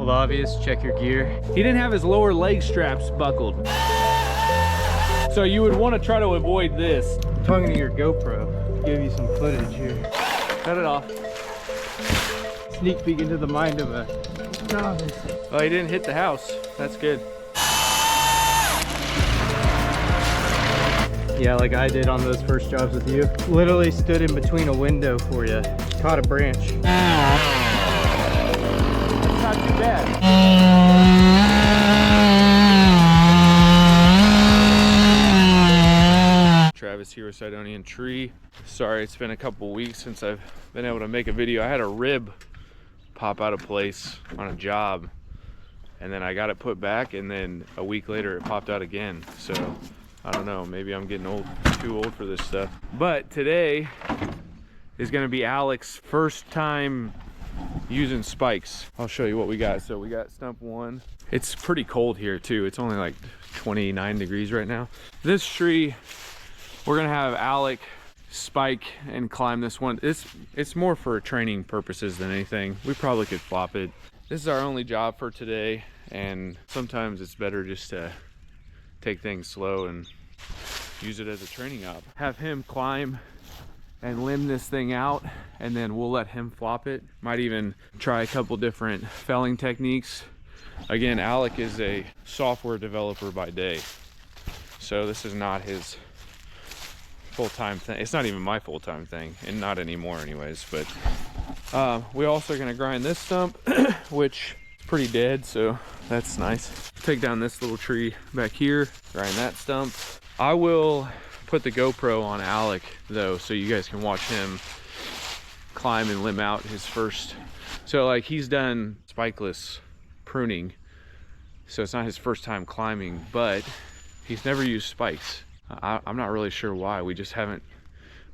Well, obvious, check your gear. He didn't have his lower leg straps buckled. So you would want to try to avoid this. I'm talking to your GoPro. Give you some footage here. Cut it off. Sneak peek into the mind of a novice. Oh, he didn't hit the house. That's good. Yeah, like I did on those first jobs with you. Literally stood in between a window for you. Caught a branch. It's not too bad. Travis here with Sidonian Tree. Sorry, it's been a couple weeks since I've been able to make a video. I had a rib pop out of place on a job, and then I got it put back, and then a week later it popped out again. So I don't know, maybe I'm getting too old for this stuff. But today is gonna be Alex's first time using spikes. I'll show you what we got. So we got Stump 1. It's pretty cold here too. It's only like 29 degrees right now. This tree, we're gonna have Alec spike and climb this one. It's more for training purposes than anything. We probably could flop it. This is our only job for today, and sometimes it's better just to take things slow and use it as a training op. Have him climb and limb this thing out, and then we'll let him flop it. Might even try a couple different felling techniques. Again, Alec is a software developer by day, so this is not his full-time thing. It's not even my full-time thing, and not anymore anyways. But we also are gonna grind this stump, which is pretty dead, so that's nice. Take down this little tree back here, grind that stump. I will put the GoPro on Alec though, so you guys can watch him climb and limb out his first. So like, he's done spikeless pruning, so it's not his first time climbing, but he's never used spikes. I'm not really sure why. We just haven't.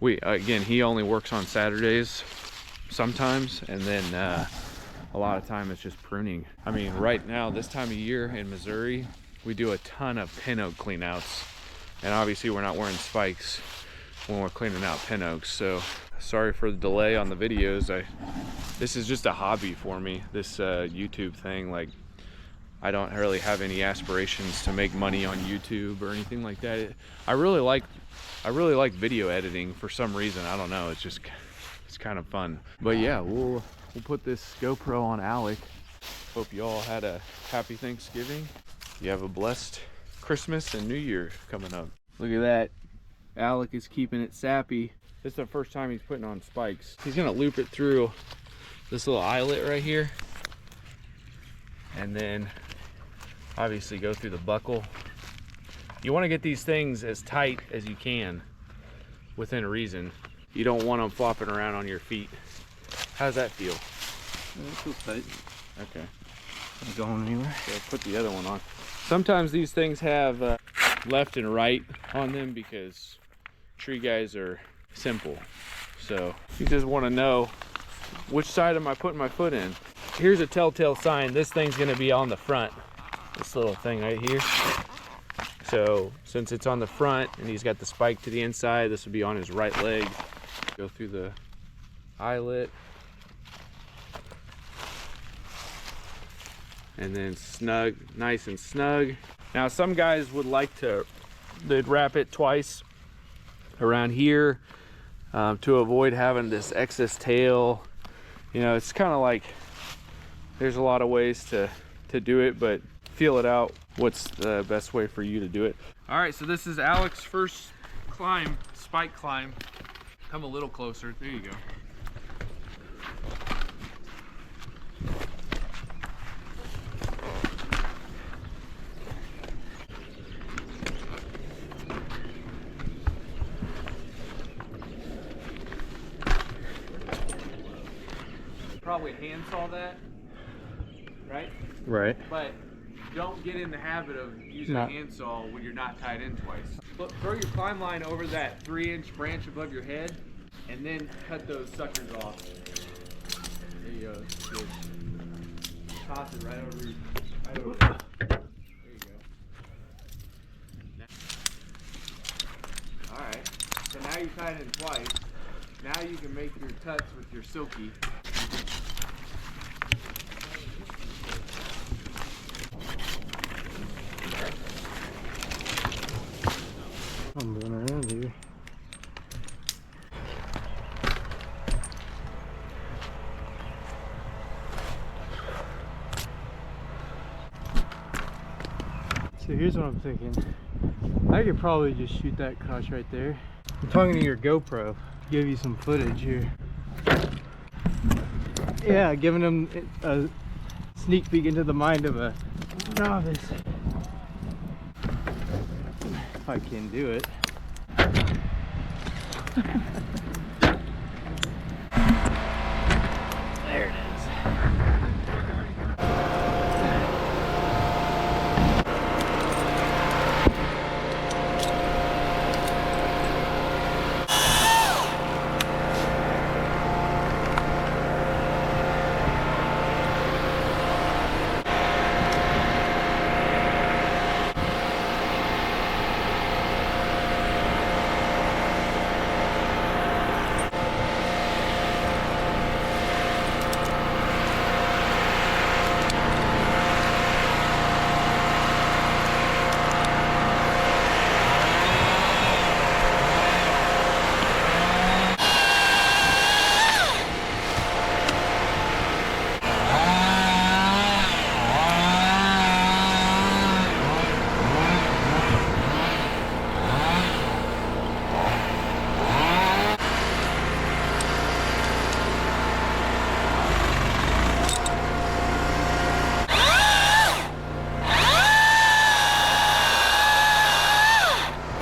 Again, he only works on Saturdays sometimes, and then a lot of time it's just pruning. I mean, right now, this time of year in Missouri, we do a ton of pin oak cleanouts, and obviously we're not wearing spikes when we're cleaning out pin oaks. So sorry for the delay on the videos. This is just a hobby for me, this YouTube thing. Like, I don't really have any aspirations to make money on YouTube or anything like that. I really like video editing for some reason. I don't know, it's kind of fun. But yeah, we'll put this GoPro on Alec. Hope you all had a happy Thanksgiving. You have a blessed Christmas and New Year coming up. Look at that. Alec is keeping it sappy. This is the first time he's putting on spikes. He's gonna loop it through this little eyelet right here, and then obviously go through the buckle. You want to get these things as tight as you can within reason. You don't want them flopping around on your feet. How's that feel? It feels tight. Okay. Not going anywhere. So put the other one on. Sometimes these things have left and right on them because tree guys are simple. So you just want to know, which side am I putting my foot in? Here's a telltale sign. This thing's going to be on the front. This little thing right here. So since it's on the front and he's got the spike to the inside, this will be on his right leg. Go through the eyelet, and then snug, nice and snug. Now some guys would like they'd wrap it twice around here to avoid having this excess tail. You know, it's kind of like, there's a lot of ways to do it, but feel it out. What's the best way for you to do it? All right, so this is Alec's first climb, spike climb. Come a little closer. There you go. Probably handsaw that, right? Right. But don't get in the habit of using a handsaw when you're not tied in twice. Look, throw your climb line over that 3-inch branch above your head, and then cut those suckers off. There you go. Good. Toss it right over. There you go. All right. So now you tied in twice. Now you can make your cuts with your silky. So here's what I'm thinking. I could probably just shoot that across right there. I'm talking to your GoPro. Give you some footage here. Yeah, giving them a sneak peek into the mind of a novice. If I can do it. There it is.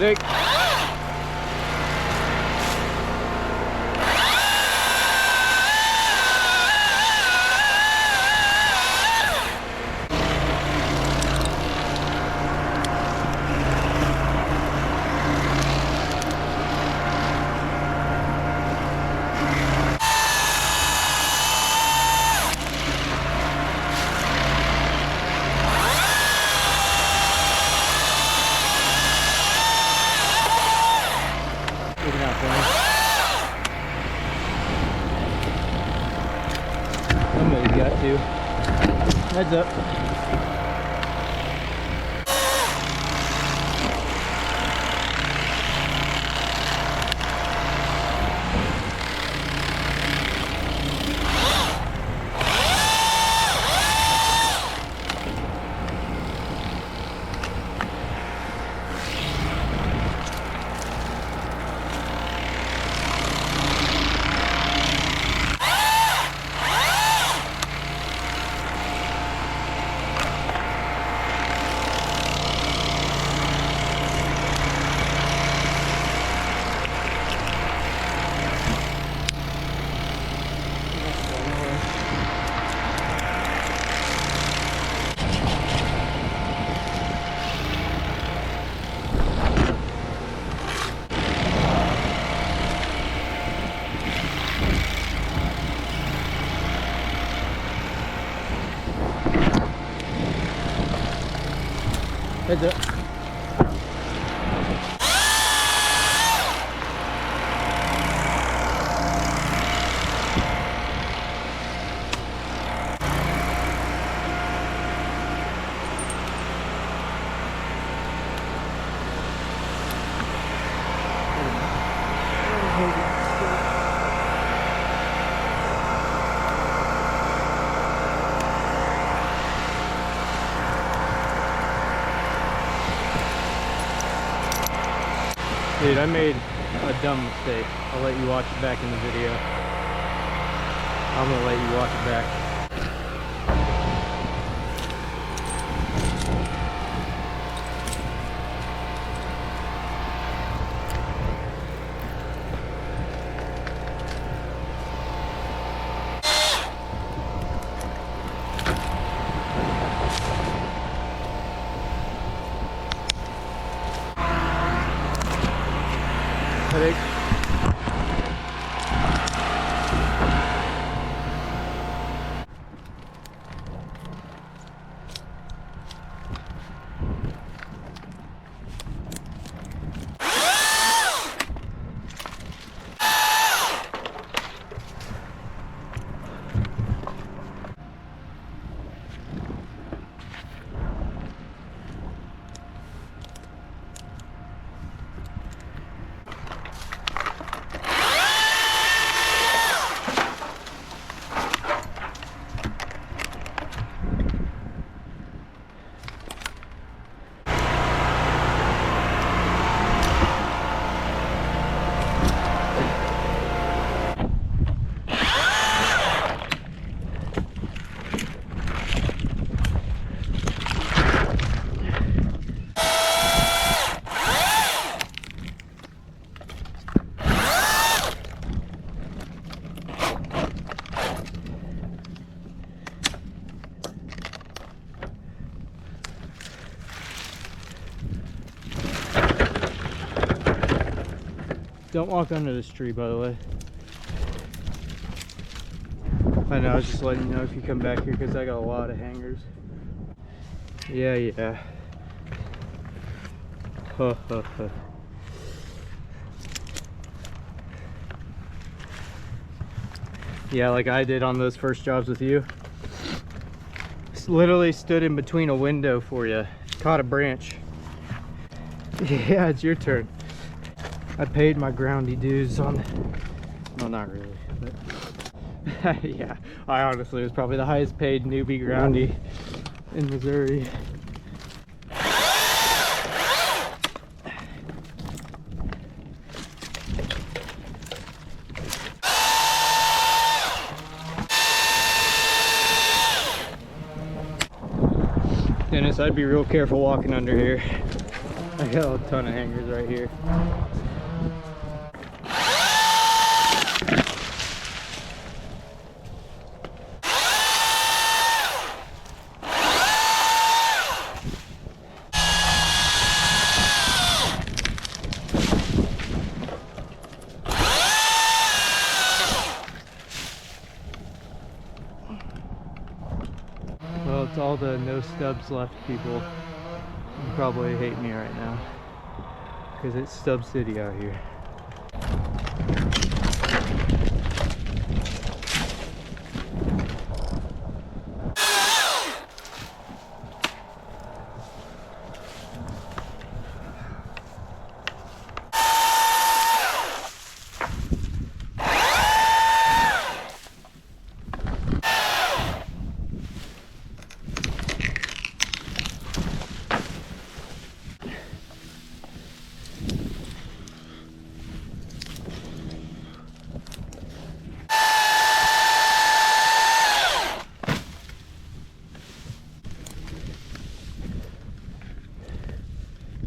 Rick. Somebody's got to. Heads up. Heads up. Dude, I made a dumb mistake. I'll let you watch it back in the video. I'm gonna let you watch it back. Headache. Don't walk under this tree, by the way. I know, I was just letting you know if you come back here because I got a lot of hangers. Yeah, yeah. Huh, huh, huh. Yeah, like I did on those first jobs with you. Literally stood in between a window for you. Caught a branch. Yeah, it's your turn. I paid my groundy dues on... No, not really, but... Yeah, I honestly was probably the highest paid newbie groundy in Missouri. Dennis, I'd be real careful walking under here. I got a ton of hangers right here. Well, it's all the no stubs left people. You probably hate me right now because it's Stub City out here.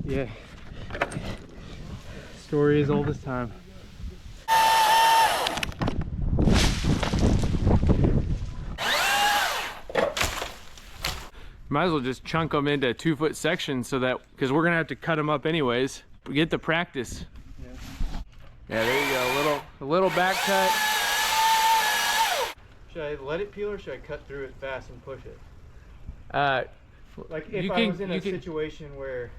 Yeah. Story as old as time. Might as well just chunk them into 2-foot sections so that, because we're gonna have to cut them up anyways. Get the practice. Yeah, there you go. A little back cut. Should I let it peel or should I cut through it fast and push it? Like if you I was in a can, situation where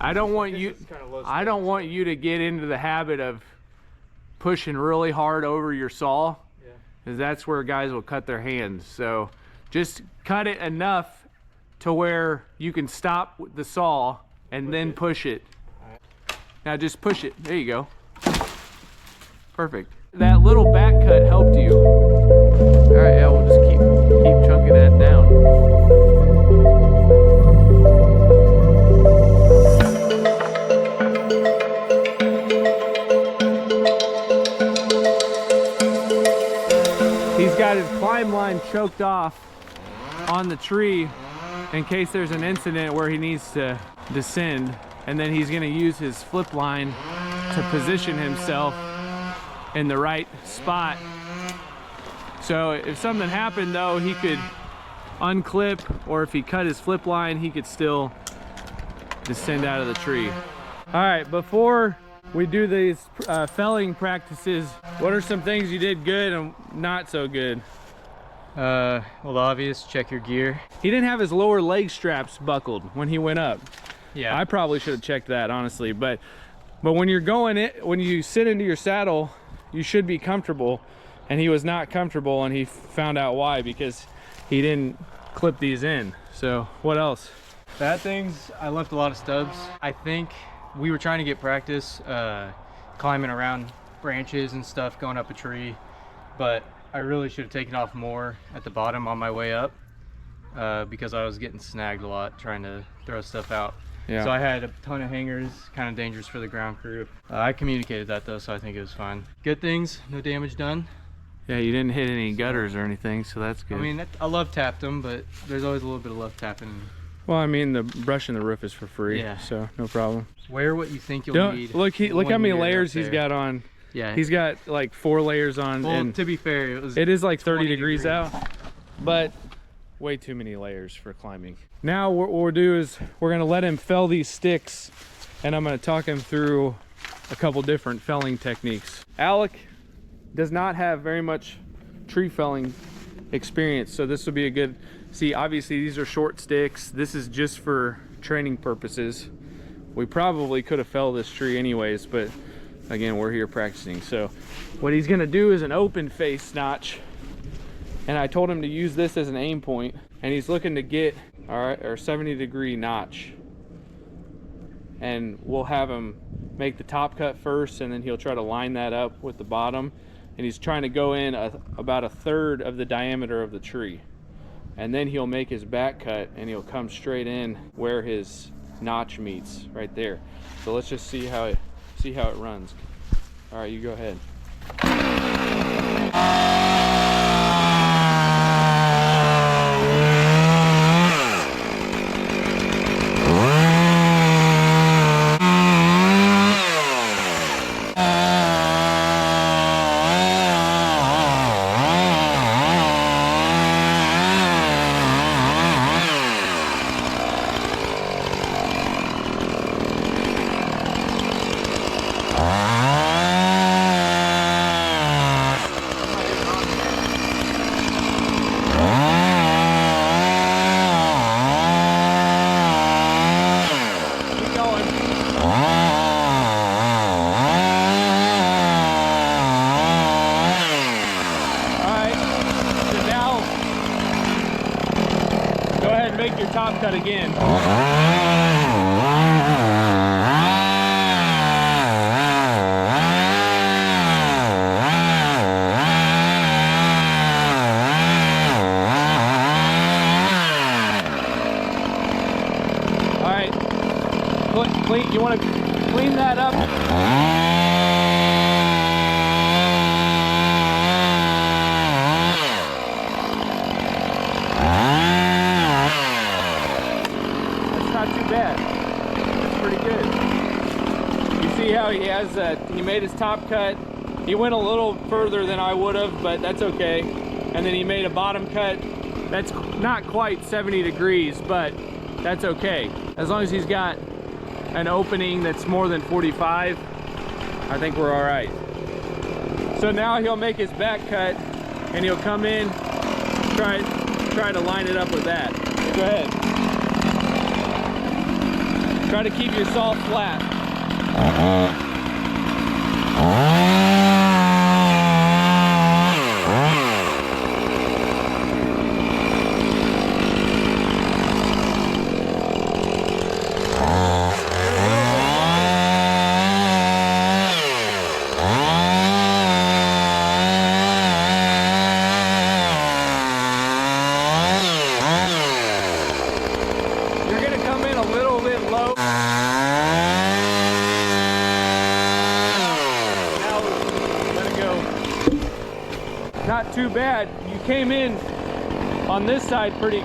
I don't want this you. is kinda low I don't want you to get into the habit of pushing really hard over your saw, Yeah. because that's where guys will cut their hands. So just cut it enough to where you can stop the saw and then push it. Now just push it. There you go. Perfect. That little back cut helped you. All right, yeah, we'll just keep chunking that down. He's got his climb line choked off on the tree in case there's an incident where he needs to descend, and then he's going to use his flip line to position himself in the right spot. So if something happened though, he could unclip, or if he cut his flip line, he could still descend out of the tree. All right, before we do these felling practices, what are some things you did good and not so good? Well, the obvious, check your gear. He didn't have his lower leg straps buckled when he went up. Yeah. I probably should have checked that, honestly, but when you're going it, when you sit into your saddle, you should be comfortable, and he was not comfortable, and he found out why, because he didn't clip these in. So what else? Bad things, I left a lot of stubs. I think we were trying to get practice climbing around branches and stuff, going up a tree, but I really should have taken off more at the bottom on my way up because I was getting snagged a lot trying to throw stuff out. Yeah. So I had a ton of hangers, kind of dangerous for the ground crew. I communicated that though, so I think it was fine. Good things, no damage done. Yeah, you didn't hit any gutters or anything, so that's good. I mean, I love tapped them, but there's always a little bit of love tapping. Well, I mean, the brushing the roof is for free, Yeah. so no problem. Wear what you think you'll need. Look how many layers he's got on. Yeah. He's got like 4 layers on. Well, and to be fair, it is like 30 degrees out, but way too many layers for climbing. Now what we'll do is we're gonna let him fell these sticks, and I'm gonna talk him through a couple different felling techniques. Alec does not have very much tree felling experience, so this will be a good, see, obviously these are short sticks. This is just for training purposes. We probably could have felled this tree anyways, but again, we're here practicing. So what he's gonna do is an open face notch, and I told him to use this as an aim point, and he's looking to get our 70-degree notch, and we'll have him make the top cut first, and then he'll try to line that up with the bottom, and he's trying to go in about 1/3 of the diameter of the tree, and then he'll make his back cut and he'll come straight in where his notch meets right there. So let's just see how it runs. All right, you go ahead. Make your top cut again. All right, clean. You want to clean that up? He has he made his top cut. He went a little further than I would have, but that's okay. And then he made a bottom cut that's not quite 70 degrees, but that's okay. As long as he's got an opening that's more than 45, I think we're all right. So now he'll make his back cut and he'll come in, try to line it up with that. Go ahead. Try to keep your saw flat. You're gonna come in a little bit low. Not too bad. You came in on this side pretty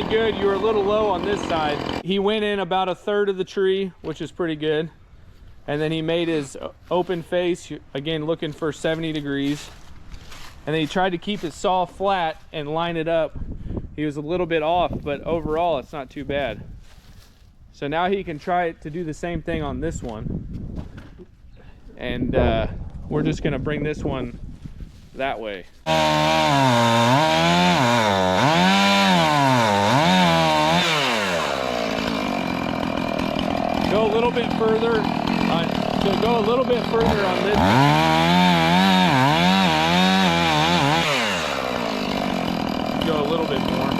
good. You were a little low on this side. He went in about 1/3 of the tree, which is pretty good. And then he made his open face, again looking for 70 degrees. And then he tried to keep his saw flat and line it up. He was a little bit off, but overall it's not too bad. So now he can try to do the same thing on this one. And we're just gonna bring this one that way. Go a little bit further on, so go a little bit further on this. Go a little bit more.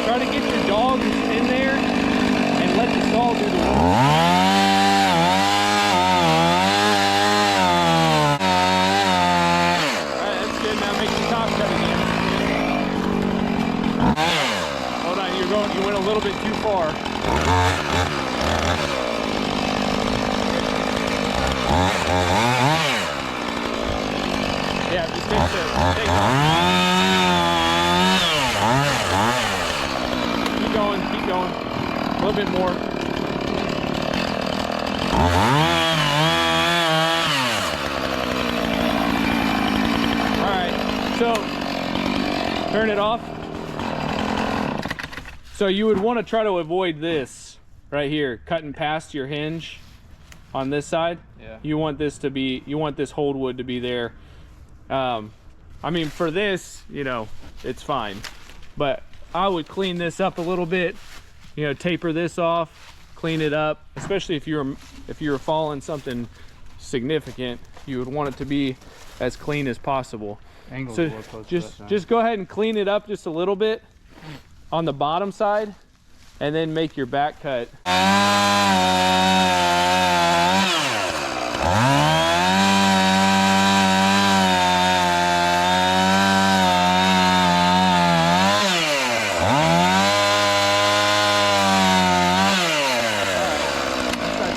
Try to get your dogs in there and let the saw do the work. Alright, that's good. Now make the top cut again. Hold on, you went a little bit too far. Yeah, just take it. Keep going, keep going. A little bit more. Alright, so turn it off. So you would want to try to avoid this right here, cutting past your hinge on this side. Yeah. You want this to be, you want this hold wood to be there. I mean, for this, you know, it's fine, but I would clean this up a little bit, you know, taper this off, clean it up, especially if you're following something significant, you would want it to be as clean as possible. Angles So just go ahead and clean it up just a little bit on the bottom side, and then make your back cut. Not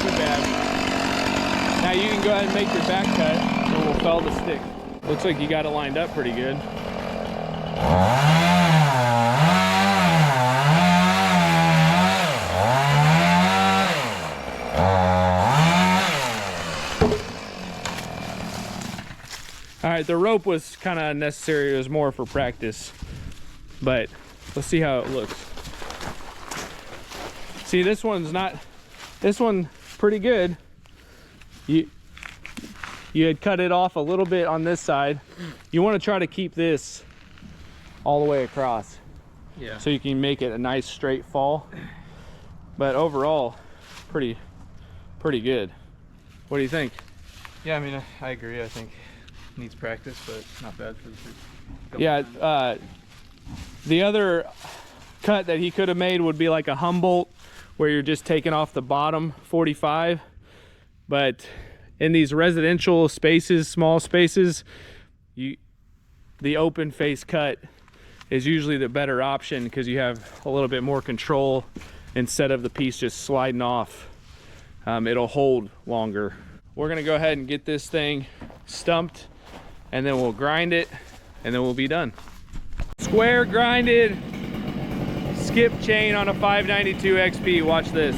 too bad. Now you can go ahead and make your back cut, and we'll fell the stick. Looks like you got it lined up pretty good. All right, the rope was kind of unnecessary. It was more for practice, but let's see how it looks. See, this one's pretty good. You had cut it off a little bit on this side. You want to try to keep this all the way across. Yeah. So you can make it a nice straight fall. But overall, pretty good. What do you think? Yeah, I mean, I agree. I think it needs practice, but not bad for the first couple Yeah, times. The other cut that he could have made would be like a Humboldt, where you're just taking off the bottom 45. But in these residential spaces, small spaces, the open face cut is usually the better option, because you have a little bit more control instead of the piece just sliding off. It'll hold longer. We're gonna go ahead and get this thing stumped, and then we'll grind it, and then we'll be done. Square grinded skip chain on a 592 XP. Watch this.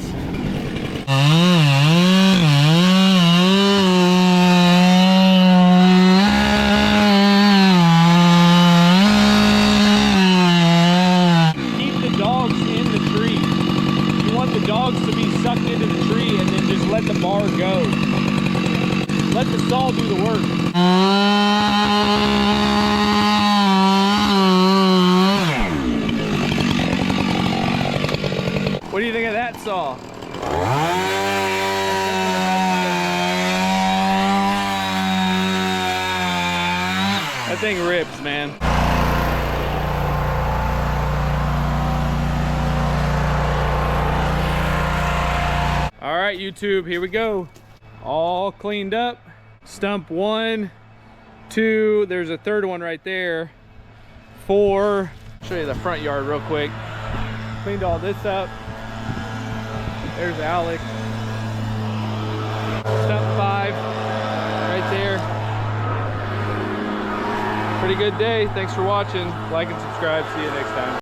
Keep the dogs in the tree. You want the dogs to be sucked into the tree, and then just let the bar go. Let the saw do the work. What do you think of that saw? That thing rips, man. All right, YouTube, here we go. All cleaned up. Stump 1, 2, there's a third one right there. 4, show you the front yard real quick. Cleaned all this up. There's Alex. Stump 5 right there. Pretty good day. Thanks for watching. Like and subscribe. See you next time.